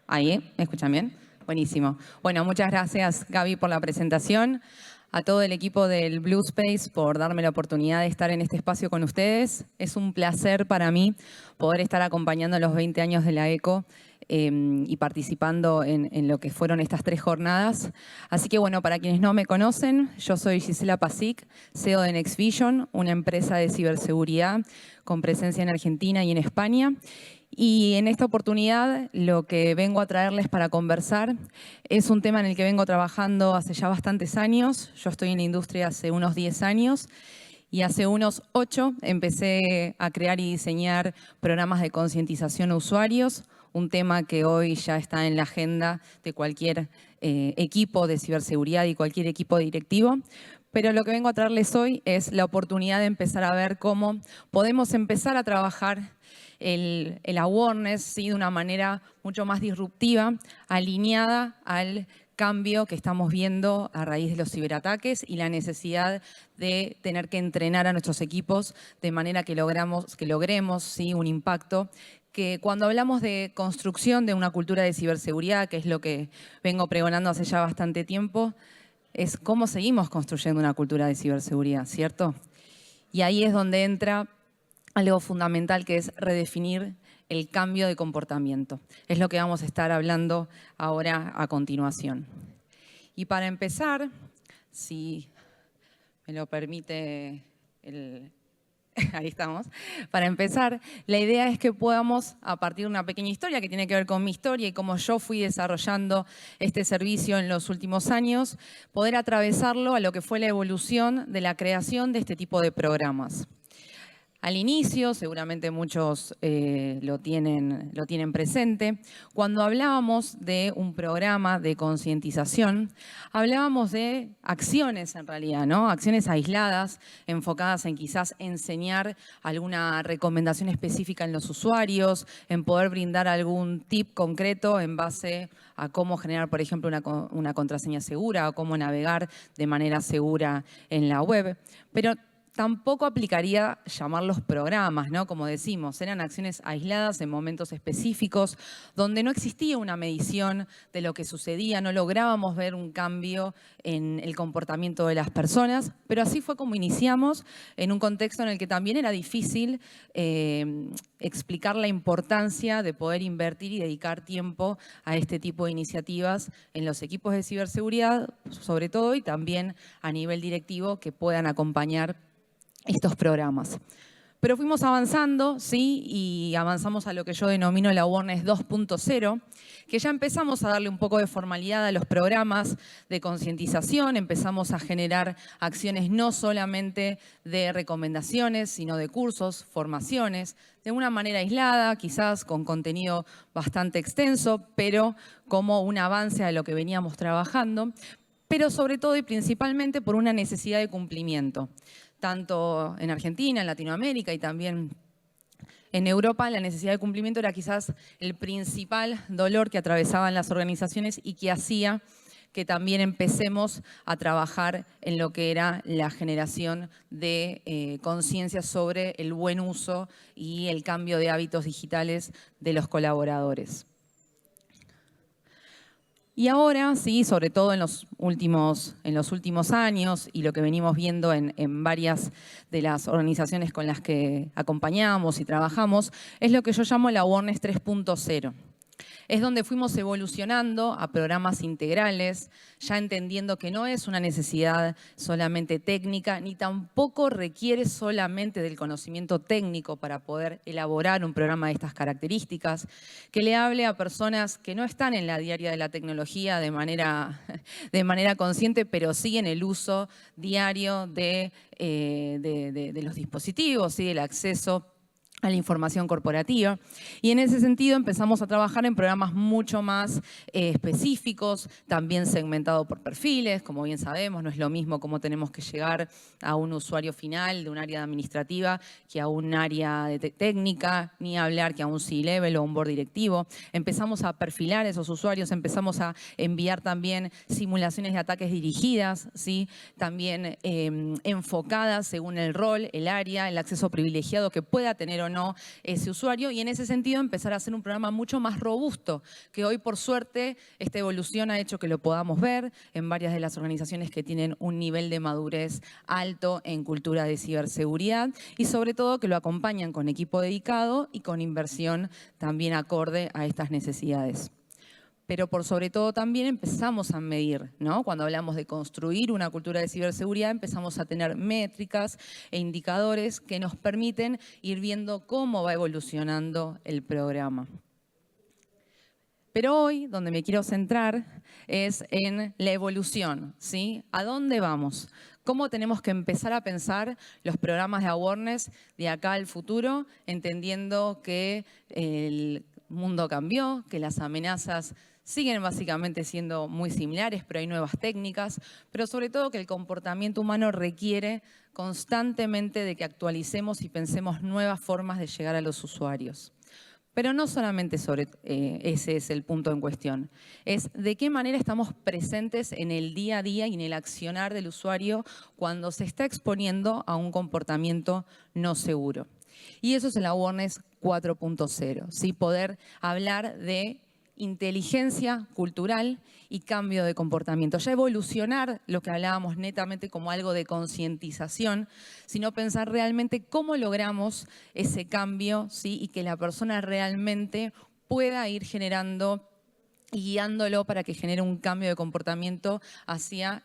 Ahí, ¿me escuchan bien? Buenísimo. Bueno, muchas gracias, Gaby, por la presentación. A todo el equipo del Blue Space por darme la oportunidad de estar en este espacio con ustedes. Es un placer para mí poder estar acompañando los 20 años de la ECO y participando en lo que fueron estas 3 jornadas. Así que bueno, para quienes no me conocen, yo soy Gisela Pasic, CEO de NextVision, una empresa de ciberseguridad con presencia en Argentina y en España. Y en esta oportunidad lo que vengo a traerles para conversar es un tema en el que vengo trabajando hace ya bastantes años. Yo estoy en la industria hace unos 10 años y hace unos 8 empecé a crear y diseñar programas de concientización a usuarios, un tema que hoy ya está en la agenda de cualquier equipo de ciberseguridad y cualquier equipo directivo. Pero lo que vengo a traerles hoy es la oportunidad de empezar a ver cómo podemos empezar a trabajar el awareness, ¿sí?, de una manera mucho más disruptiva, alineada al cambio que estamos viendo a raíz de los ciberataques y la necesidad de tener que entrenar a nuestros equipos de manera que logremos ¿sí?, un impacto que cuando hablamos de construcción de una cultura de ciberseguridad, que es lo que vengo pregonando hace ya bastante tiempo, es cómo seguimos construyendo una cultura de ciberseguridad, ¿cierto? Y ahí es donde entra algo fundamental, que es redefinir el cambio de comportamiento. Es lo que vamos a estar hablando ahora a continuación. Y para empezar, si me lo permite ahí estamos. Para empezar, la idea es que podamos, a partir de una pequeña historia que tiene que ver con mi historia y cómo yo fui desarrollando este servicio en los últimos años, poder atravesarlo a lo que fue la evolución de la creación de este tipo de programas. Al inicio, seguramente muchos lo tienen presente, cuando hablábamos de un programa de concientización, hablábamos de acciones en realidad, ¿no? Acciones aisladas, enfocadas en quizás enseñar alguna recomendación específica en los usuarios, en poder brindar algún tip concreto en base a cómo generar, por ejemplo, una contraseña segura o cómo navegar de manera segura en la web. Pero tampoco aplicaría llamarlos programas, ¿no? Como decimos, eran acciones aisladas en momentos específicos donde no existía una medición de lo que sucedía, no lográbamos ver un cambio en el comportamiento de las personas, pero así fue como iniciamos en un contexto en el que también era difícil explicar la importancia de poder invertir y dedicar tiempo a este tipo de iniciativas en los equipos de ciberseguridad, sobre todo, y también a nivel directivo, que puedan acompañar estos programas. Pero fuimos avanzando, ¿sí? Y avanzamos a lo que yo denomino la awareness 2.0, que ya empezamos a darle un poco de formalidad a los programas de concientización, empezamos a generar acciones no solamente de recomendaciones, sino de cursos, formaciones, de una manera aislada, quizás con contenido bastante extenso, pero como un avance a lo que veníamos trabajando, pero sobre todo y principalmente por una necesidad de cumplimiento. Tanto en Argentina, en Latinoamérica y también en Europa, la necesidad de cumplimiento era quizás el principal dolor que atravesaban las organizaciones y que hacía que también empecemos a trabajar en lo que era la generación de conciencia sobre el buen uso y el cambio de hábitos digitales de los colaboradores. Y ahora, sí, sobre todo en los últimos años y lo que venimos viendo en varias de las organizaciones con las que acompañamos y trabajamos, es lo que yo llamo la awareness 3.0. Es donde fuimos evolucionando a programas integrales, ya entendiendo que no es una necesidad solamente técnica, ni tampoco requiere solamente del conocimiento técnico para poder elaborar un programa de estas características, que le hable a personas que no están en la diaria de la tecnología de manera consciente, pero sí en el uso diario de los dispositivos, ¿sí?, el acceso a la información corporativa. Y en ese sentido empezamos a trabajar en programas mucho más específicos, también segmentados por perfiles. Como bien sabemos, no es lo mismo cómo tenemos que llegar a un usuario final de un área administrativa que a un área de técnica, ni hablar que a un C-level o un board directivo. Empezamos a perfilar esos usuarios, empezamos a enviar también simulaciones de ataques dirigidas, ¿sí?, también enfocadas según el rol, el área, el acceso privilegiado que pueda tener o no ese usuario, y en ese sentido empezar a hacer un programa mucho más robusto, que hoy por suerte esta evolución ha hecho que lo podamos ver en varias de las organizaciones que tienen un nivel de madurez alto en cultura de ciberseguridad y sobre todo que lo acompañan con equipo dedicado y con inversión también acorde a estas necesidades. Pero por sobre todo también empezamos a medir, ¿no? Cuando hablamos de construir una cultura de ciberseguridad, empezamos a tener métricas e indicadores que nos permiten ir viendo cómo va evolucionando el programa. Pero hoy, donde me quiero centrar, es en la evolución, ¿sí? ¿A dónde vamos? ¿Cómo tenemos que empezar a pensar los programas de awareness de acá al futuro, entendiendo que el mundo cambió, que las amenazas siguen básicamente siendo muy similares, pero hay nuevas técnicas, pero sobre todo que el comportamiento humano requiere constantemente de que actualicemos y pensemos nuevas formas de llegar a los usuarios? Pero no solamente sobre ese es el punto en cuestión, es de qué manera estamos presentes en el día a día y en el accionar del usuario cuando se está exponiendo a un comportamiento no seguro. Y eso es el Awareness 4.0, ¿sí? Poder hablar de inteligencia cultural y cambio de comportamiento. Ya evolucionar lo que hablábamos netamente como algo de concientización, sino pensar realmente cómo logramos ese cambio, ¿sí? Y que la persona realmente pueda ir generando y guiándolo para que genere un cambio de comportamiento hacia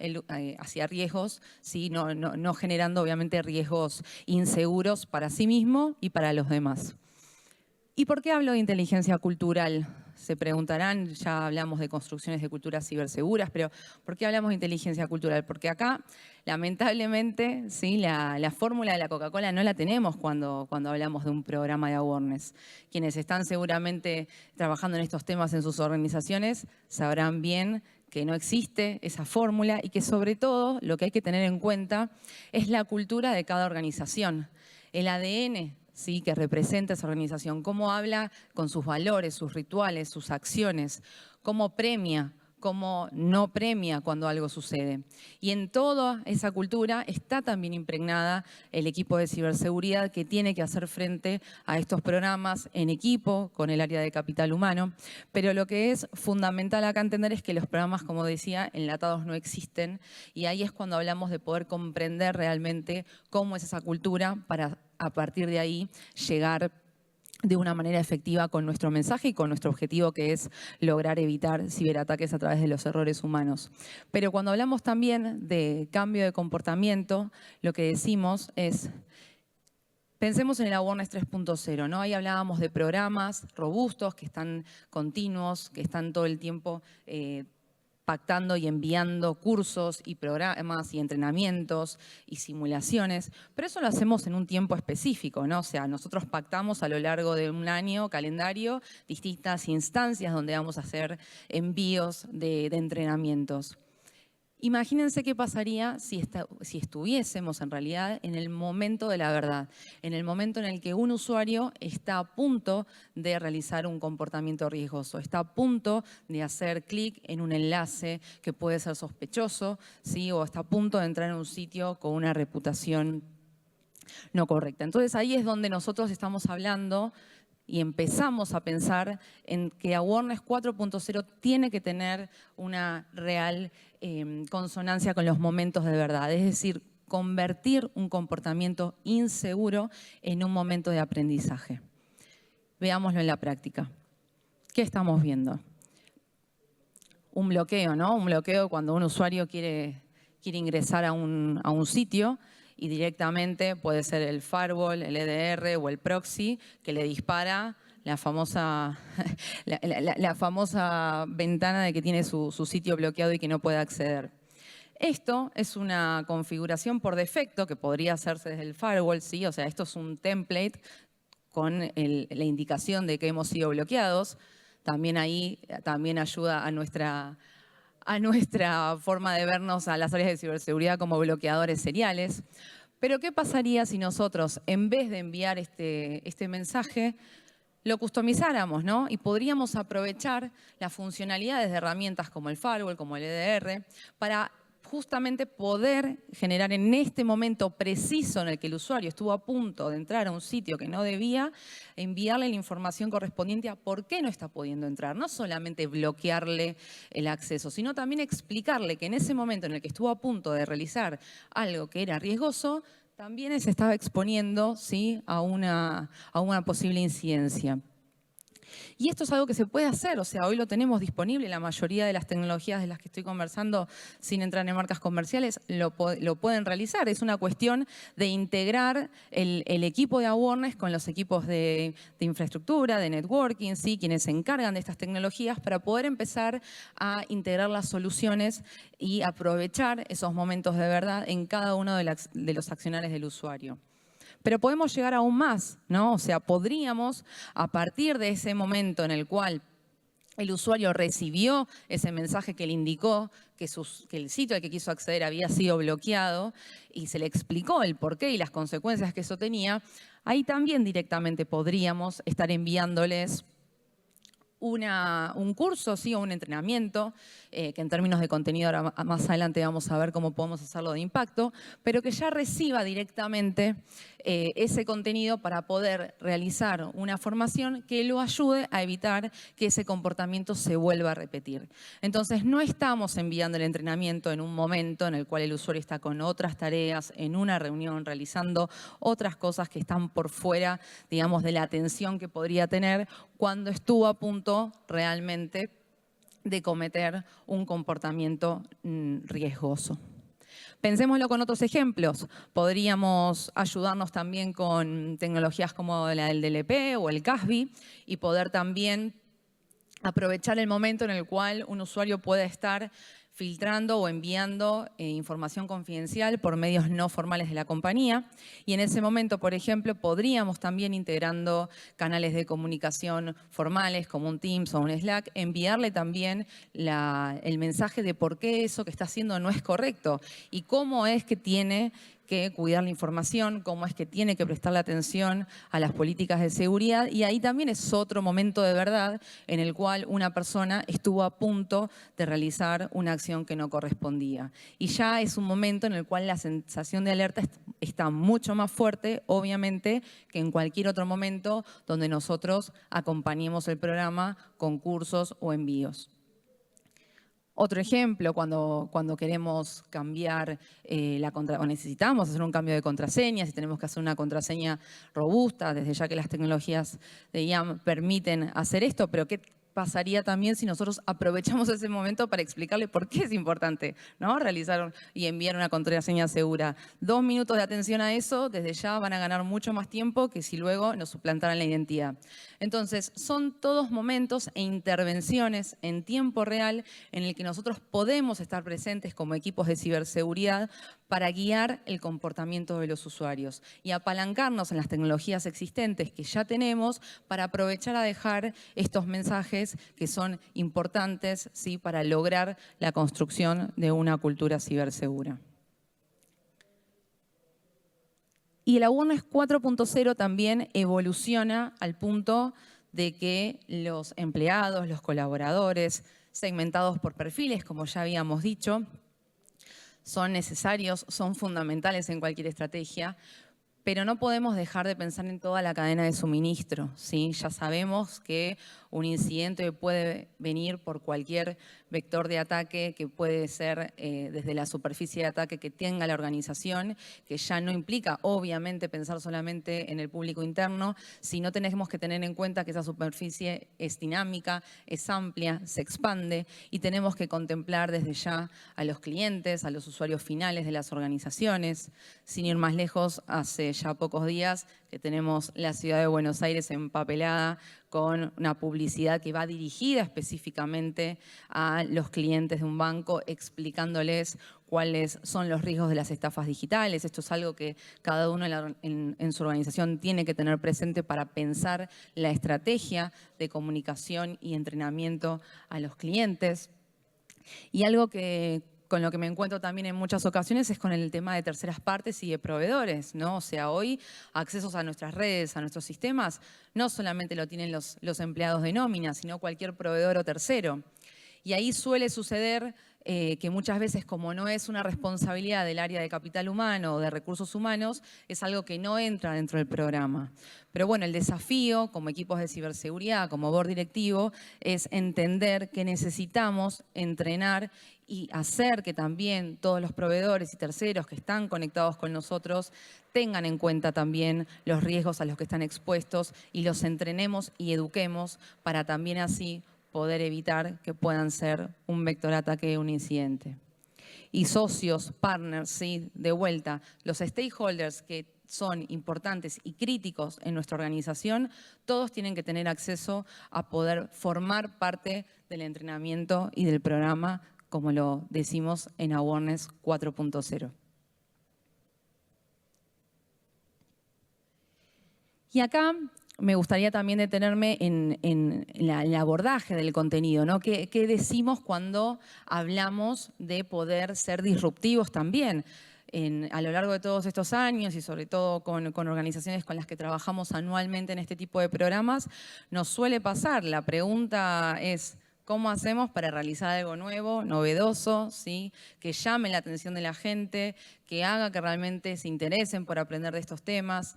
riesgos, ¿sí? No generando obviamente riesgos inseguros para sí mismo y para los demás. ¿Y por qué hablo de inteligencia cultural? Se preguntarán, ya hablamos de construcciones de culturas ciberseguras, pero ¿por qué hablamos de inteligencia cultural? Porque acá, lamentablemente, ¿sí? la fórmula de la Coca-Cola no la tenemos cuando hablamos de un programa de awareness. Quienes están seguramente trabajando en estos temas en sus organizaciones sabrán bien que no existe esa fórmula y que sobre todo lo que hay que tener en cuenta es la cultura de cada organización, el ADN, ¿sí? Que representa esa organización, cómo habla con sus valores, sus rituales, sus acciones, cómo premia, cómo no premia cuando algo sucede. Y en toda esa cultura está también impregnada el equipo de ciberseguridad que tiene que hacer frente a estos programas en equipo con el área de capital humano. Pero lo que es fundamental acá entender es que los programas, como decía, enlatados no existen y ahí es cuando hablamos de poder comprender realmente cómo es esa cultura para a partir de ahí llegar de una manera efectiva con nuestro mensaje y con nuestro objetivo, que es lograr evitar ciberataques a través de los errores humanos. Pero cuando hablamos también de cambio de comportamiento, lo que decimos es, pensemos en el Awareness 3.0, ¿no? Ahí hablábamos de programas robustos que están continuos, que están todo el tiempo pactando y enviando cursos y programas y entrenamientos y simulaciones, pero eso lo hacemos en un tiempo específico, ¿no? O sea, nosotros pactamos a lo largo de un año, calendario, distintas instancias donde vamos a hacer envíos de entrenamientos. Imagínense qué pasaría si estuviésemos en realidad en el momento de la verdad, en el momento en el que un usuario está a punto de realizar un comportamiento riesgoso, está a punto de hacer clic en un enlace que puede ser sospechoso, ¿sí? O está a punto de entrar en un sitio con una reputación no correcta. Entonces ahí es donde nosotros estamos hablando y empezamos a pensar en que Awareness 4.0 tiene que tener una real consonancia con los momentos de verdad, es decir, convertir un comportamiento inseguro en un momento de aprendizaje. Veámoslo en la práctica. ¿Qué estamos viendo? Un bloqueo, ¿no? Un bloqueo cuando un usuario quiere ingresar a un sitio y directamente puede ser el firewall, el EDR o el proxy que le dispara la famosa ventana de que tiene su sitio bloqueado y que no puede acceder. Esto es una configuración por defecto que podría hacerse desde el firewall, ¿sí? O sea, esto es un template con la indicación de que hemos sido bloqueados. También ahí ayuda a nuestra forma de vernos a las áreas de ciberseguridad como bloqueadores seriales. Pero ¿qué pasaría si nosotros, en vez de enviar este mensaje, lo customizáramos, ¿no? Y podríamos aprovechar las funcionalidades de herramientas como el firewall, como el EDR, para justamente poder generar en este momento preciso en el que el usuario estuvo a punto de entrar a un sitio que no debía, enviarle la información correspondiente a por qué no está pudiendo entrar. No solamente bloquearle el acceso, sino también explicarle que en ese momento en el que estuvo a punto de realizar algo que era riesgoso, también se estaba exponiendo, ¿sí?, a una posible incidencia. Y esto es algo que se puede hacer, o sea, hoy lo tenemos disponible, la mayoría de las tecnologías de las que estoy conversando, sin entrar en marcas comerciales, lo pueden realizar. Es una cuestión de integrar el equipo de awareness con los equipos de infraestructura, de networking, ¿sí?, quienes se encargan de estas tecnologías para poder empezar a integrar las soluciones y aprovechar esos momentos de verdad en cada uno de los accionarios del usuario. Pero podemos llegar aún más, ¿no? O sea, podríamos, a partir de ese momento en el cual el usuario recibió ese mensaje que le indicó que el sitio al que quiso acceder había sido bloqueado y se le explicó el porqué y las consecuencias que eso tenía, ahí también directamente podríamos estar enviándoles un curso, ¿sí?, o un entrenamiento, que en términos de contenido ahora más adelante vamos a ver cómo podemos hacerlo de impacto, pero que ya reciba directamente ese contenido para poder realizar una formación que lo ayude a evitar que ese comportamiento se vuelva a repetir. Entonces, no estamos enviando el entrenamiento en un momento en el cual el usuario está con otras tareas, en una reunión, realizando otras cosas que están por fuera, digamos, de la atención que podría tener cuando estuvo a punto realmente de cometer un comportamiento riesgoso. Pensémoslo con otros ejemplos. Podríamos ayudarnos también con tecnologías como la del DLP o el CASB y poder también aprovechar el momento en el cual un usuario puede estar filtrando o enviando información confidencial por medios no formales de la compañía. Y en ese momento, por ejemplo, podríamos también, integrando canales de comunicación formales como un Teams o un Slack, enviarle también el mensaje de por qué eso que está haciendo no es correcto y cómo es que tiene que cuidar la información, cómo es que tiene que prestarle atención a las políticas de seguridad. Y ahí también es otro momento de verdad en el cual una persona estuvo a punto de realizar una acción que no correspondía. Y ya es un momento en el cual la sensación de alerta está mucho más fuerte, obviamente, que en cualquier otro momento donde nosotros acompañemos el programa con cursos o envíos. Otro ejemplo, cuando queremos cambiar o necesitamos hacer un cambio de contraseña, si tenemos que hacer una contraseña robusta, desde ya que las tecnologías de IAM permiten hacer esto, pero ¿qué pasaría también si nosotros aprovechamos ese momento para explicarle por qué es importante, ¿no?, realizar y enviar una contraseña segura? 2 minutos de atención a eso, desde ya van a ganar mucho más tiempo que si luego nos suplantaran la identidad. Entonces, son todos momentos e intervenciones en tiempo real en el que nosotros podemos estar presentes como equipos de ciberseguridad para guiar el comportamiento de los usuarios y apalancarnos en las tecnologías existentes que ya tenemos para aprovechar a dejar estos mensajes que son importantes, ¿sí?, para lograr la construcción de una cultura cibersegura. Y el Awareness 4.0 también evoluciona al punto de que los empleados, los colaboradores, segmentados por perfiles, como ya habíamos dicho, son necesarios, son fundamentales en cualquier estrategia, pero no podemos dejar de pensar en toda la cadena de suministro, ¿sí? Ya sabemos que un incidente puede venir por cualquier vector de ataque, que puede ser desde la superficie de ataque que tenga la organización, que ya no implica, obviamente, pensar solamente en el público interno, sino tenemos que tener en cuenta que esa superficie es dinámica, es amplia, se expande y tenemos que contemplar desde ya a los clientes, a los usuarios finales de las organizaciones. Sin ir más lejos, hace ya pocos días que tenemos la ciudad de Buenos Aires empapelada con una publicidad que va dirigida específicamente a los clientes de un banco, explicándoles cuáles son los riesgos de las estafas digitales. Esto es algo que cada uno en su organización tiene que tener presente para pensar la estrategia de comunicación y entrenamiento a los clientes. Y algo con lo que me encuentro también en muchas ocasiones es con el tema de terceras partes y de proveedores, ¿no? O sea, hoy accesos a nuestras redes, a nuestros sistemas, no solamente lo tienen los empleados de nómina, sino cualquier proveedor o tercero. Y ahí suele suceder que muchas veces, como no es una responsabilidad del área de capital humano o de recursos humanos, es algo que no entra dentro del programa. Pero bueno, el desafío como equipos de ciberseguridad, como board directivo, es entender que necesitamos entrenar y hacer que también todos los proveedores y terceros que están conectados con nosotros tengan en cuenta también los riesgos a los que están expuestos y los entrenemos y eduquemos para también así poder evitar que puedan ser un vector de ataque o un incidente. Y socios, partners, ¿sí? De vuelta, los stakeholders que son importantes y críticos en nuestra organización, todos tienen que tener acceso a poder formar parte del entrenamiento y del programa, como lo decimos en Awareness 4.0. Y acá me gustaría también detenerme en el abordaje del contenido, ¿no? ¿Qué decimos cuando hablamos de poder ser disruptivos también? A lo largo de todos estos años y sobre todo con organizaciones con las que trabajamos anualmente en este tipo de programas, nos suele pasar. La pregunta es, ¿cómo hacemos para realizar algo nuevo, novedoso, ¿sí? Que llame la atención de la gente, que haga que realmente se interesen por aprender de estos temas?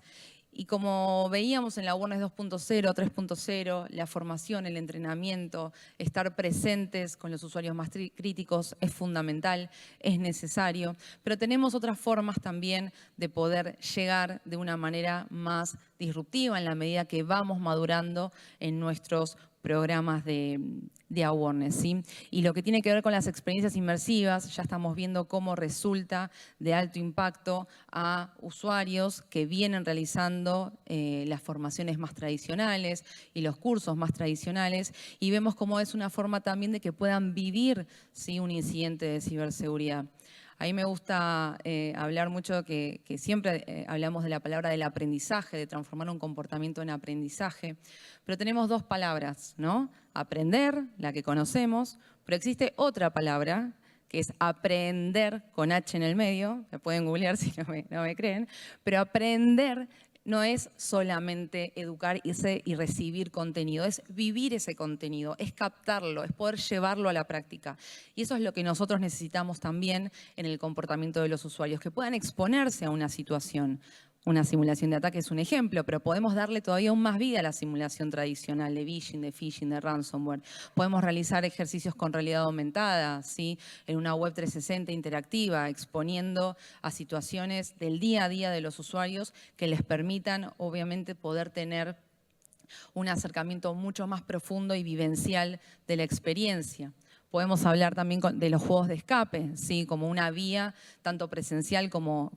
Y como veíamos en la Awareness 2.0, 3.0, la formación, el entrenamiento, estar presentes con los usuarios más críticos es fundamental, es necesario. Pero tenemos otras formas también de poder llegar de una manera más disruptiva en la medida que vamos madurando en nuestros programas de awareness, ¿sí? Y lo que tiene que ver con las experiencias inmersivas, ya estamos viendo cómo resulta de alto impacto a usuarios que vienen realizando las formaciones más tradicionales y los cursos más tradicionales, y vemos cómo es una forma también de que puedan vivir, ¿sí? Un incidente de ciberseguridad. A mí me gusta hablar mucho que siempre hablamos de la palabra del aprendizaje, de transformar un comportamiento en aprendizaje, pero tenemos dos palabras, ¿no? Aprender, la que conocemos, pero existe otra palabra que es aprender, con H en el medio, se pueden googlear si no me creen, pero aprender no es solamente educarse y recibir contenido, es vivir ese contenido, es captarlo, es poder llevarlo a la práctica. Y eso es lo que nosotros necesitamos también en el comportamiento de los usuarios, que puedan exponerse a una situación. Una simulación de ataque es un ejemplo, pero podemos darle todavía aún más vida a la simulación tradicional de phishing, de ransomware. Podemos realizar ejercicios con realidad aumentada, ¿sí? En una web 360 interactiva, exponiendo a situaciones del día a día de los usuarios que les permitan, obviamente, poder tener un acercamiento mucho más profundo y vivencial de la experiencia. Podemos hablar también de los juegos de escape, ¿sí? Como una vía, tanto presencial como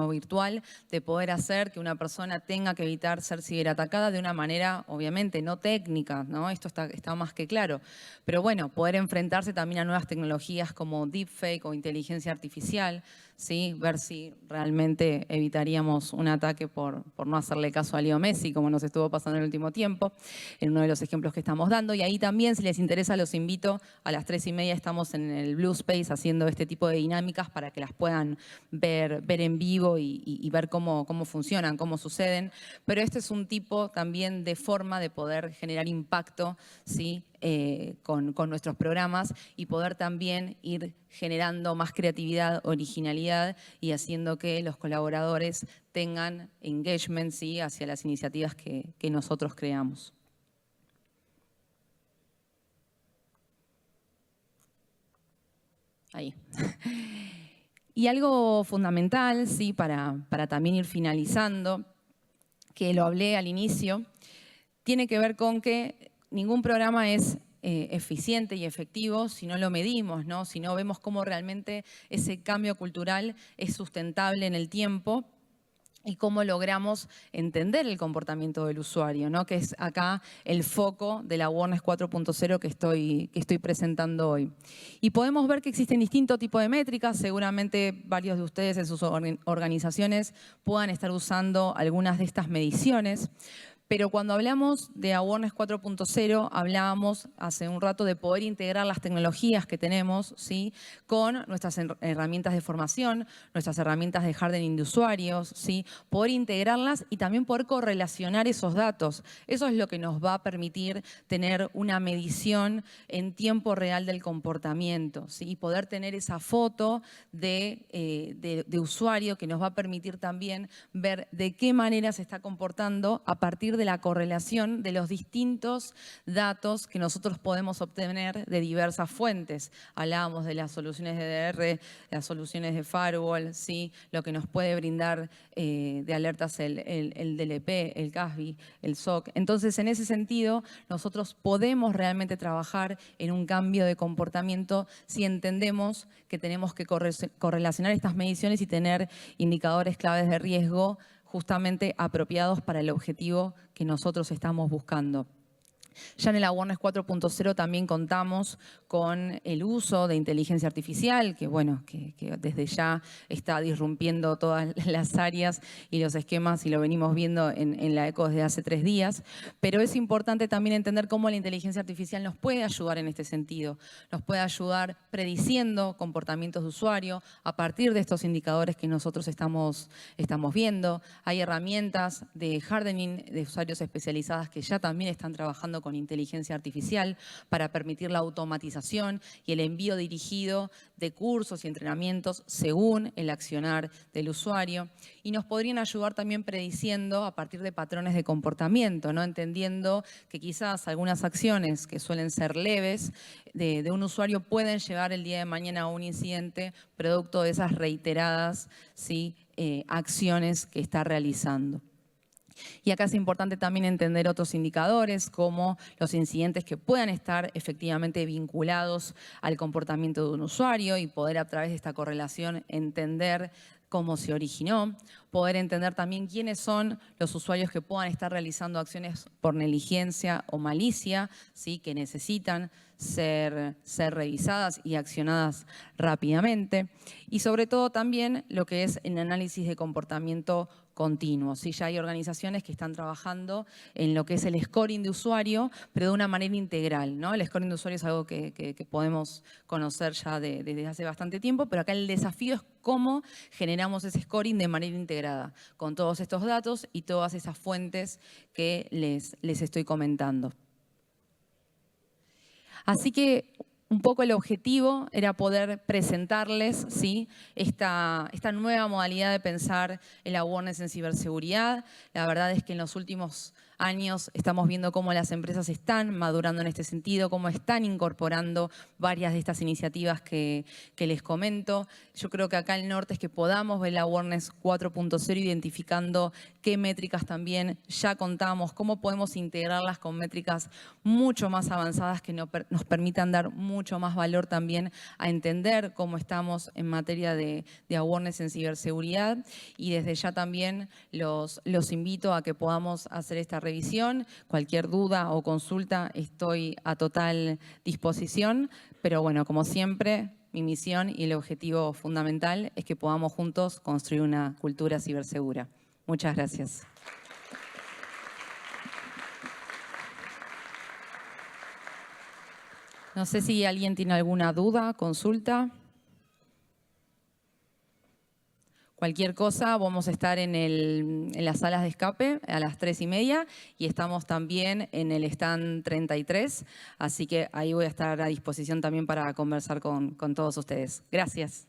virtual, de poder hacer que una persona tenga que evitar ser ciberatacada de una manera, obviamente, no técnica, ¿no? Esto está más que claro. Pero bueno, poder enfrentarse también a nuevas tecnologías como deepfake o inteligencia artificial, ¿sí? Ver si realmente evitaríamos un ataque por no hacerle caso a Leo Messi, como nos estuvo pasando en el último tiempo, en uno de los ejemplos que estamos dando. Y ahí también, si les interesa, los invito a las 3:30 estamos en el Blue Space haciendo este tipo de dinámicas para que las puedan ver en vivo y ver cómo funcionan, cómo suceden. Pero este es un tipo también de forma de poder generar impacto, ¿sí? Con nuestros programas y poder también ir generando más creatividad, originalidad y haciendo que los colaboradores tengan engagement, ¿sí? Hacia las iniciativas que nosotros creamos. Ahí. Y algo fundamental, ¿sí? para también ir finalizando, que lo hablé al inicio, tiene que ver con que ningún programa es eficiente y efectivo si no lo medimos, ¿no? Si no vemos cómo realmente ese cambio cultural es sustentable en el tiempo y cómo logramos entender el comportamiento del usuario, ¿no? Que es acá el foco de la Awareness 4.0 que estoy presentando hoy. Y podemos ver que existen distintos tipos de métricas, seguramente varios de ustedes en sus organizaciones puedan estar usando algunas de estas mediciones, Pero cuando hablamos de Awareness 4.0, hablábamos hace un rato de poder integrar las tecnologías que tenemos, ¿sí?, con nuestras herramientas de formación, nuestras herramientas de hardening de usuarios, ¿sí?, poder integrarlas y también poder correlacionar esos datos. Eso es lo que nos va a permitir tener una medición en tiempo real del comportamiento, ¿sí?, y poder tener esa foto de usuario que nos va a permitir también ver de qué manera se está comportando a partir de la correlación de los distintos datos que nosotros podemos obtener de diversas fuentes. Hablábamos de las soluciones de DR, las soluciones de firewall, ¿sí?, lo que nos puede brindar de alertas el DLP, el CASB, el SOC. Entonces, en ese sentido, nosotros podemos realmente trabajar en un cambio de comportamiento si entendemos que tenemos que correlacionar estas mediciones y tener indicadores claves de riesgo justamente apropiados para el objetivo que nosotros estamos buscando. Ya en el Awareness 4.0 también contamos con el uso de inteligencia artificial, que bueno, que desde ya está disrumpiendo todas las áreas y los esquemas y lo venimos viendo en la ECO desde hace 3 días. Pero es importante también entender cómo la inteligencia artificial nos puede ayudar en este sentido. Nos puede ayudar prediciendo comportamientos de usuario a partir de estos indicadores que nosotros estamos viendo. Hay herramientas de hardening de usuarios especializadas que ya también están trabajando con inteligencia artificial para permitir la automatización y el envío dirigido de cursos y entrenamientos según el accionar del usuario. Y nos podrían ayudar también prediciendo a partir de patrones de comportamiento, ¿no?, entendiendo que quizás algunas acciones que suelen ser leves de un usuario pueden llevar el día de mañana a un incidente producto de esas reiteradas, ¿sí?, acciones que está realizando. Y acá es importante también entender otros indicadores como los incidentes que puedan estar efectivamente vinculados al comportamiento de un usuario y poder a través de esta correlación entender cómo se originó, poder entender también quiénes son los usuarios que puedan estar realizando acciones por negligencia o malicia, ¿sí?, que necesitan ser revisadas y accionadas rápidamente. Y sobre todo también lo que es el análisis de comportamiento continuo. ¿Sí? Ya hay organizaciones que están trabajando en lo que es el scoring de usuario, pero de una manera integral, ¿no? El scoring de usuario es algo que podemos conocer ya desde hace bastante tiempo, pero acá el desafío es cómo generamos ese scoring de manera integrada, con todos estos datos y todas esas fuentes que les estoy comentando. Así que un poco el objetivo era poder presentarles, ¿sí?, esta nueva modalidad de pensar el awareness en ciberseguridad. La verdad es que en los últimos años estamos viendo cómo las empresas están madurando en este sentido, cómo están incorporando varias de estas iniciativas que les comento. Yo creo que acá el norte es que podamos ver la Awareness 4.0 identificando qué métricas también ya contamos, cómo podemos integrarlas con métricas mucho más avanzadas que nos permitan dar mucho más valor también a entender cómo estamos en materia de awareness en ciberseguridad. Y desde ya también los invito a que podamos hacer esta revisión. Cualquier duda o consulta estoy a total disposición, pero bueno, como siempre, mi misión y el objetivo fundamental es que podamos juntos construir una cultura cibersegura. Muchas gracias. No sé si alguien tiene alguna duda, consulta. Cualquier cosa, vamos a estar en las salas de escape a las 3:30 y estamos también en el stand 33, así que ahí voy a estar a disposición también para conversar con todos ustedes. Gracias.